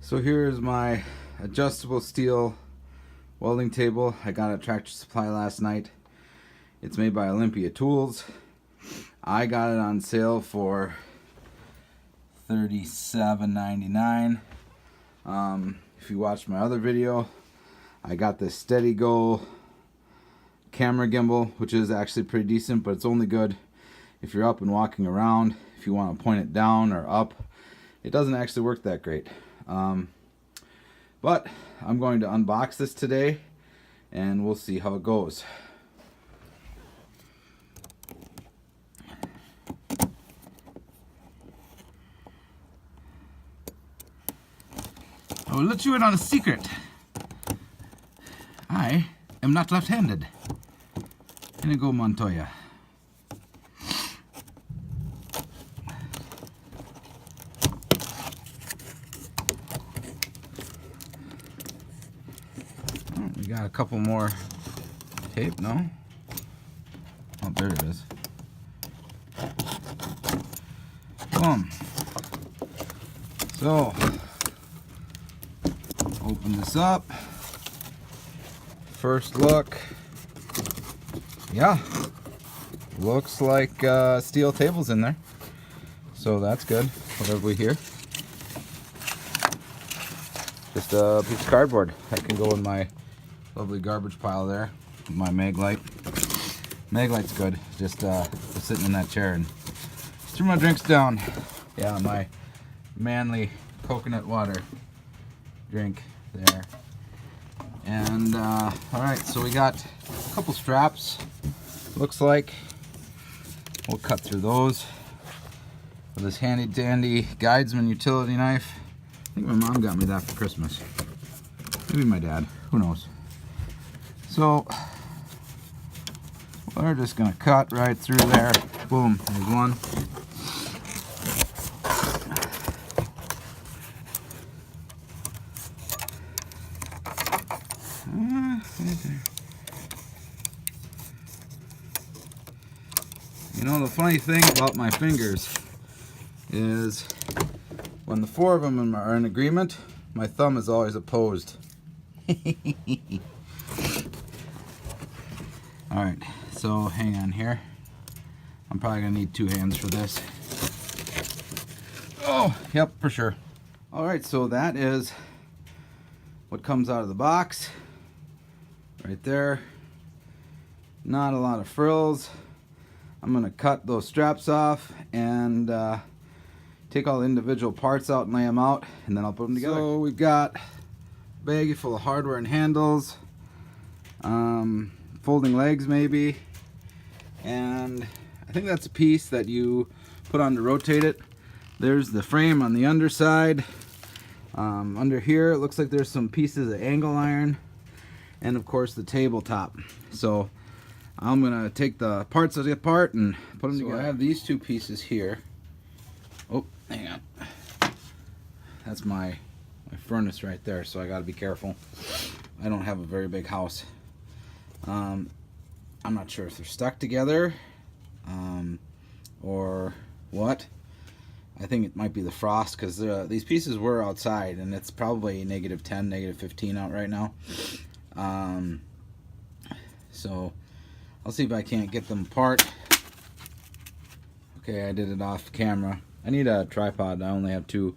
So here's my adjustable steel welding table. I got it at Tractor Supply last night. It's made by Olympia Tools. I got it on sale for $37.99. If you watched my other video, I got this Steady Go camera gimbal, which is actually pretty decent, but it's only good if you're up and walking around. If you want to point it down or up, it doesn't actually work that great. But I'm going to unbox this today and we'll see how it goes. I will let you in on a secret. I am not left-handed. Inigo Montoya. Oh, we got a couple more tape, no? Oh, there it is. Boom. So, open this up. First look. Yeah, looks like steel tables in there, so that's good. What have we here? Just a piece of cardboard that can go in my lovely garbage pile there. My Maglite. Maglite's good. Just sitting in that chair and threw my drinks down. Yeah, my manly coconut water drink there. And all right, so we got a couple straps. Looks like we'll cut through those with this handy dandy Guidesman utility knife. I think my mom got me that for Christmas. Maybe my dad, who knows. So we're just gonna cut right through there. Boom, there's one. You know, the funny thing about my fingers is when the four of them are in agreement, my thumb is always opposed. Alright, so hang on here. I'm probably going to need two hands for this. Oh, yep, for sure. Alright, so that is what comes out of the box. Right there. Not a lot of frills. I'm going to cut those straps off and take all the individual parts out and lay them out, and then I'll put them together. So we've got a baggie full of hardware and handles, folding legs maybe, and I think that's a piece that you put on to rotate it. There's the frame on the underside. Under here it looks like there's some pieces of angle iron, and of course the tabletop. So I'm gonna take the parts of the apart and put them together. I have these two pieces here. Oh, hang on. That's my furnace right there, so I gotta be careful. I don't have a very big house. I'm not sure if they're stuck together or what. I think it might be the frost, because these pieces were outside and it's probably -10, -15 out right now. So I'll see if I can't get them apart. Okay, I did it off camera. I need a tripod. I only have 2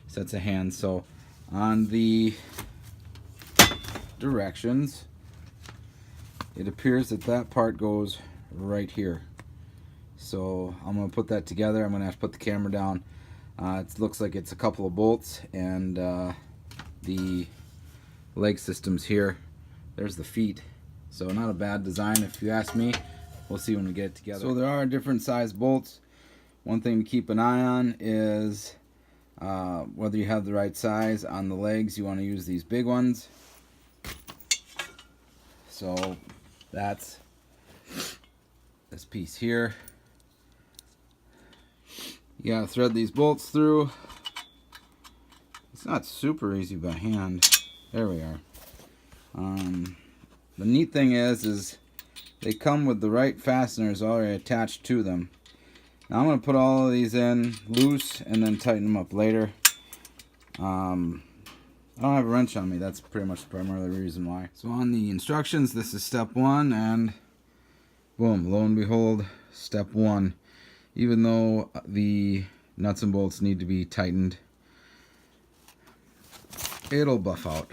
sets of hands. So on the directions, it appears that that part goes right here. So I'm going to put that together. I'm going to have to put the camera down. It looks like it's a couple of bolts and the leg systems here. There's the feet. So not a bad design if you ask me. We'll see when we get it together. So there are different size bolts. One thing to keep an eye on is whether you have the right size. On the legs, you want to use these big ones. So that's this piece here. You gotta thread these bolts through. It's not super easy by hand. There we are. The neat thing is they come with the right fasteners already attached to them. Now I'm going to put all of these in loose and then tighten them up later. I don't have a wrench on me. That's pretty much the primary reason why. So on the instructions, this is step 1, and boom, lo and behold, step 1. Even though the nuts and bolts need to be tightened, it'll buff out.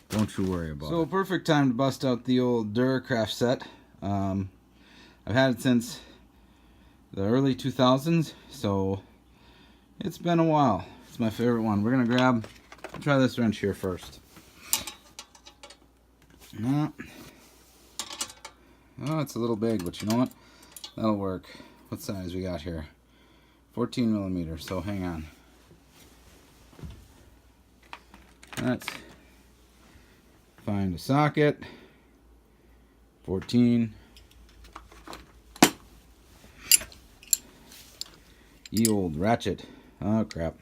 Don't you worry about it. So perfect time to bust out the old Duracraft set. I've had it since the early 2000s, so it's been a while. It's my favorite one. We're gonna try this wrench here first. Oh, it's a little big, but you know what? That'll work. What size we got here? 14 millimeters, so hang on. Let's find a socket. 14. Ye old ratchet. Oh crap.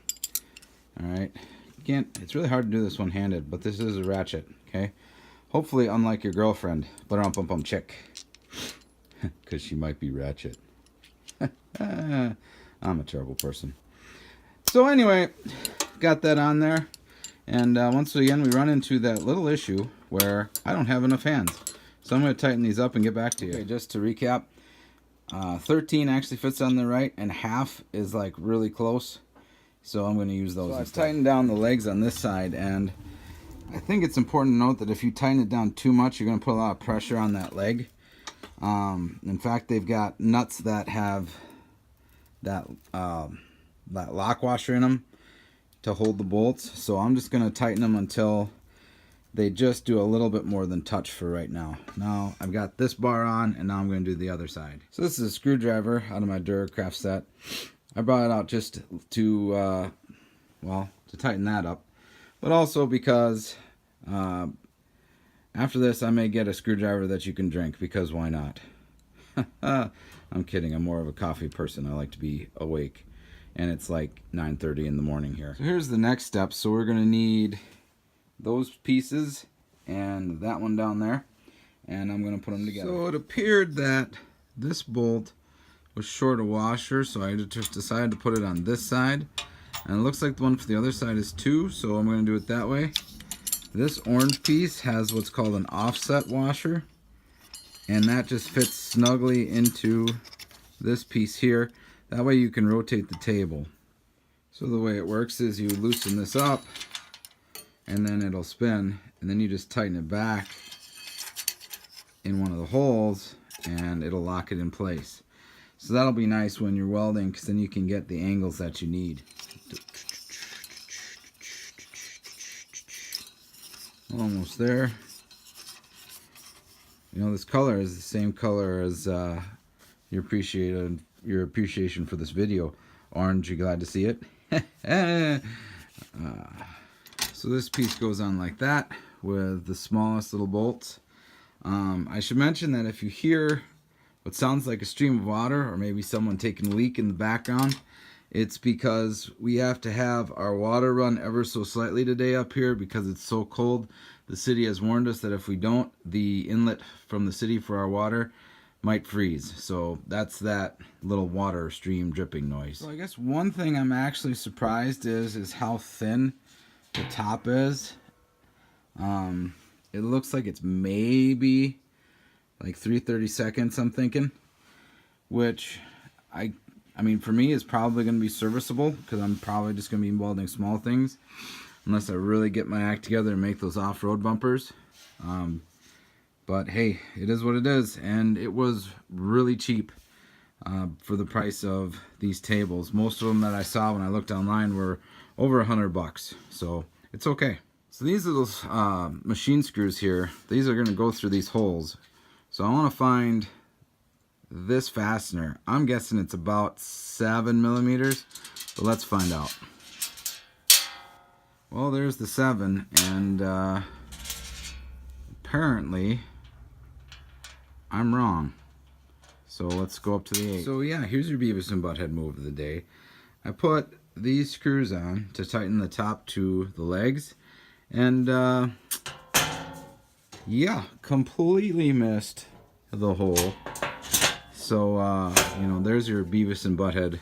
Alright. It's really hard to do this one-handed, but this is a ratchet, okay? Hopefully unlike your girlfriend, but bum chick. Because she might be ratchet. I'm a terrible person. So anyway, got that on there. And once again, we run into that little issue where I don't have enough hands. So I'm going to tighten these up and get back to you. Okay, just to recap, 13 actually fits on the right, and half is like really close. So I'm going to use those. So I've tightened down the legs on this side, and I think it's important to note that if you tighten it down too much, you're going to put a lot of pressure on that leg. In fact, they've got nuts that have that lock washer in them to hold the bolts. So I'm just going to tighten them until they just do a little bit more than touch for right now. Now I've got this bar on, and now I'm going to do the other side. So this is a screwdriver out of my Duracraft set. I brought it out just to, well, to tighten that up. But also because after this I may get a screwdriver that you can drink, because why not? I'm kidding. I'm more of a coffee person. I like to be awake. And it's like 9:30 in the morning here. So here's the next step. So we're going to need those pieces and that one down there. And I'm going to put them together. So it appeared that this bolt was short a washer, so I just decided to put it on this side. And it looks like the one for the other side is 2, so I'm going to do it that way. This orange piece has what's called an offset washer, and that just fits snugly into this piece here. That way you can rotate the table. So the way it works is you loosen this up, and then it'll spin, and then you just tighten it back in one of the holes, and it'll lock it in place. So that'll be nice when you're welding, because then you can get the angles that you need. Almost there. You know, this color is the same color as your appreciation for this video. Orange, you glad to see it? So this piece goes on like that with the smallest little bolts. I should mention that if you hear what sounds like a stream of water, or maybe someone taking a leak in the background, it's because we have to have our water run ever so slightly today up here because it's so cold. The city has warned us that if we don't, the inlet from the city for our water might freeze. So that's that little water stream dripping noise. So I guess one thing I'm actually surprised is how thin the top is. It looks like it's maybe like 3/32, I'm thinking, which I mean for me is probably going to be serviceable, because I'm probably just going to be welding small things unless I really get my act together and make those off-road bumpers. But hey, it is what it is, and it was really cheap for the price of these tables. Most of them that I saw when I looked online were over $100, so it's okay. So these little machine screws here, these are going to go through these holes. So I want to find this fastener. I'm guessing it's about 7 millimeters, but let's find out. Well, there's the 7, and apparently I'm wrong. So let's go up to the 8. So yeah, here's your Beavis and Butthead move of the day. I put these screws on to tighten the top to the legs, and yeah, completely missed the hole. So you know, there's your Beavis and Butthead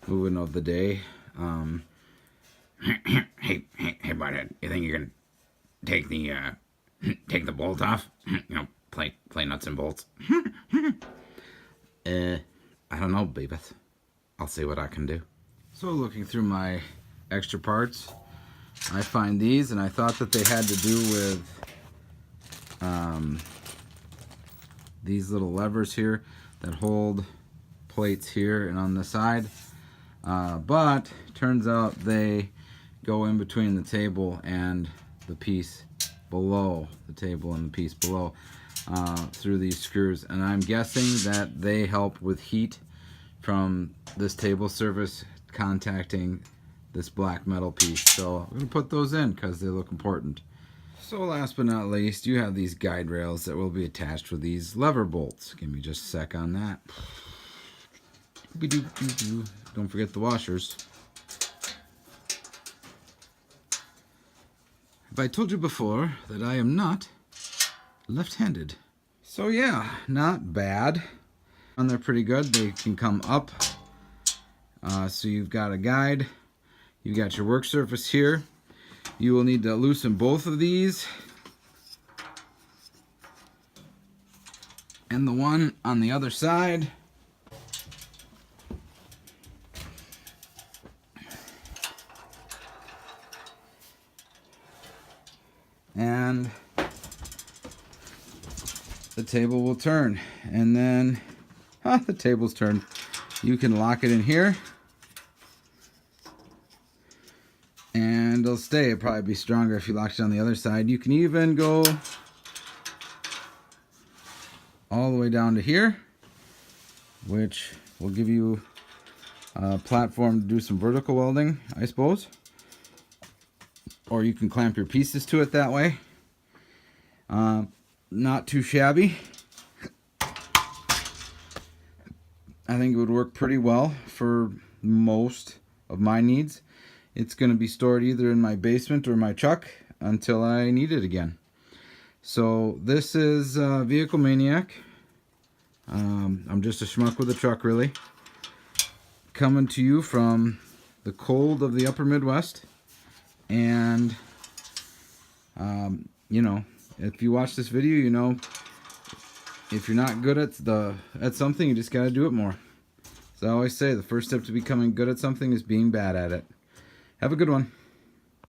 movement of the day. Hey Butthead, you think take the take the bolt off. You know, play nuts and bolts. I don't know, Beavis. I'll see what I can do. So looking through my extra parts, I find these, and I thought that they had to do with these little levers here that hold plates here and on the side, but turns out they go in between the table and the piece below the table and the piece below through these screws, and I'm guessing that they help with heat from this table surface contacting this black metal piece. So I'm going to put those in because they look important. So last but not least, you have these guide rails that will be attached with these lever bolts. Give me just a sec on that. Don't forget the washers. Have I told you before that I am not left-handed? So yeah, not bad. And they're pretty good. They can come up. So you've got a guide. You've got your work surface here. You will need to loosen both of these. And the one on the other side. And the table will turn. And then, the table's turned. You can lock it in here. And it'll stay. It'll probably be stronger if you locked it on the other side. You can even go all the way down to here, which will give you a platform to do some vertical welding, I suppose. Or you can clamp your pieces to it that way. Not too shabby. I think it would work pretty well for most of my needs. It's going to be stored either in my basement or my truck until I need it again. So this is Vehicle Maniac. I'm just a schmuck with a truck, really. Coming to you from the cold of the upper Midwest. And, you know, if you watch this video, you know, if you're not good at something, you just got to do it more. As I always say, the first step to becoming good at something is being bad at it. Have a good one.